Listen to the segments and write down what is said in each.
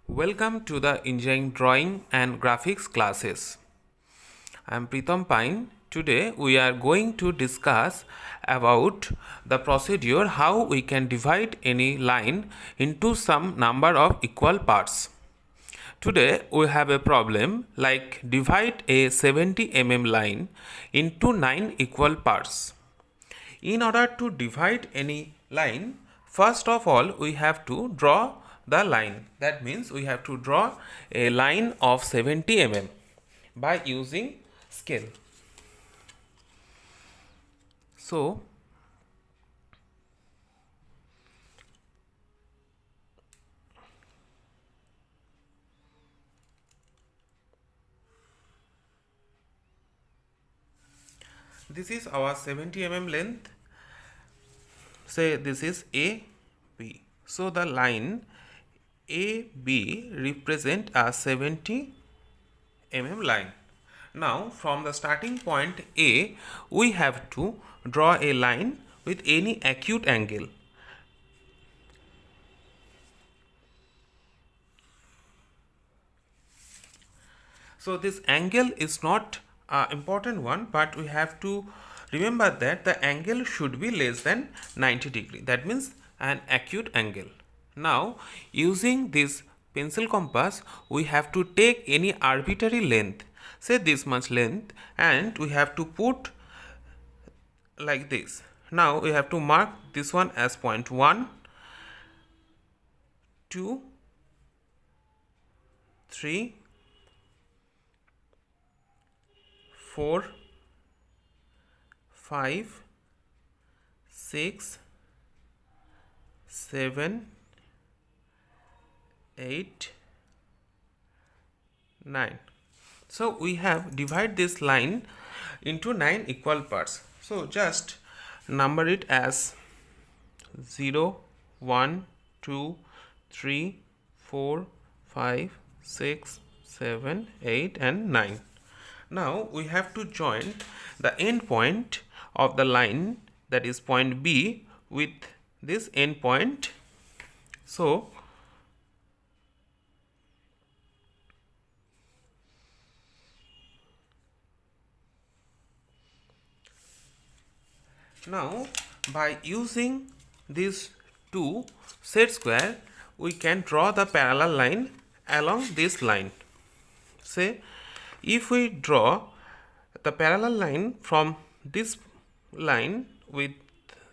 Welcome to the Engineering Drawing and Graphics classes. I am Pritam Pine. Today we are going to discuss about the procedure how we can divide any line into some number of equal parts. Today we have a problem like divide a 70 line into 9 equal parts. In order to divide any line, first of all we have to draw the line. That means we have to draw a line of 70 by using scale. So this is our 70 length. Say this is AB. So the line AB represent a 70 line. Now from the starting point A, we have to draw a line with any acute angle. So this angle is not an important one, but we have to remember that the angle should be less than 90 degree. That means an acute angle. Now using this pencil compass, we have to take any arbitrary length, say this much length, and we have to put like this. Now we have to mark this one as point 1, 2, 3, 4, 5, 6, 7, 8, 9. So we have divided this line into 9 equal parts. So just number it as 0, 1, 2, 3, 4, 5, 6, 7, 8 and 9. Now we have to join the end point of the line, that is point B, with this end point. So now by using these two set square, we can draw the parallel line along this line. Say if we draw the parallel line from this line with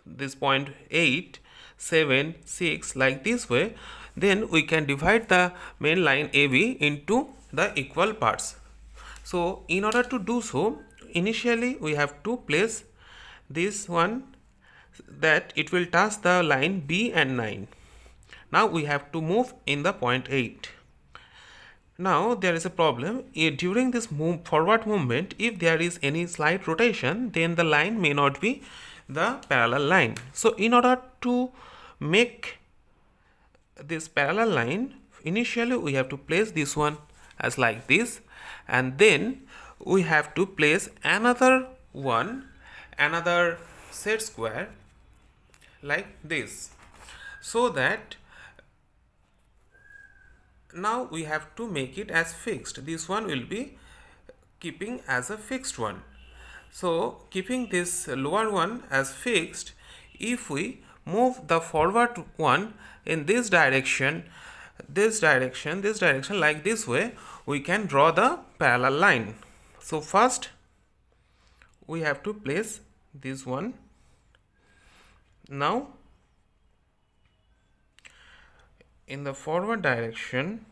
this point 8, 7, 6 like this way, then we can divide the main line AB into the equal parts. So in order to do so, initially we have to place this one that it will touch the line B and 9. Now we have to move in the point 8. Now there is a problem. During this forward movement, if there is any slight rotation, then the line may not be the parallel line. So in order to make this parallel line, initially we have to place this one as like this, and then we have to place another set square like this, so that now we have to make it as fixed. This one will be keeping as a fixed one. So keeping this lower one as fixed, if we move the forward one in this direction like this way, we can draw the parallel line. So first we have to place this one. Now in the forward direction,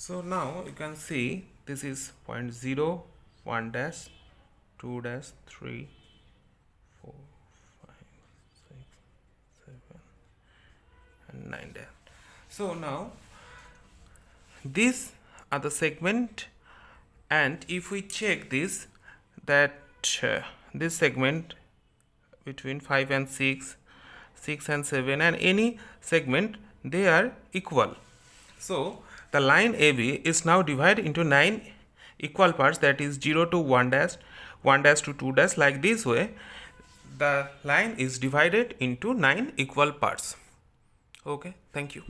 So now you can see this is point 0, 1 dash, 2 dash, 3, 4, 5, 6, 7, and 9 dash. So now these are the segment, and if we check this, that this segment between 5 and 6, 6 and 7, and any segment, they are equal. So the line AB is now divided into 9 equal parts, that is 0 to 1 dash, 1 dash to 2 dash. Like this way the line is divided into 9 equal parts. Okay, thank you.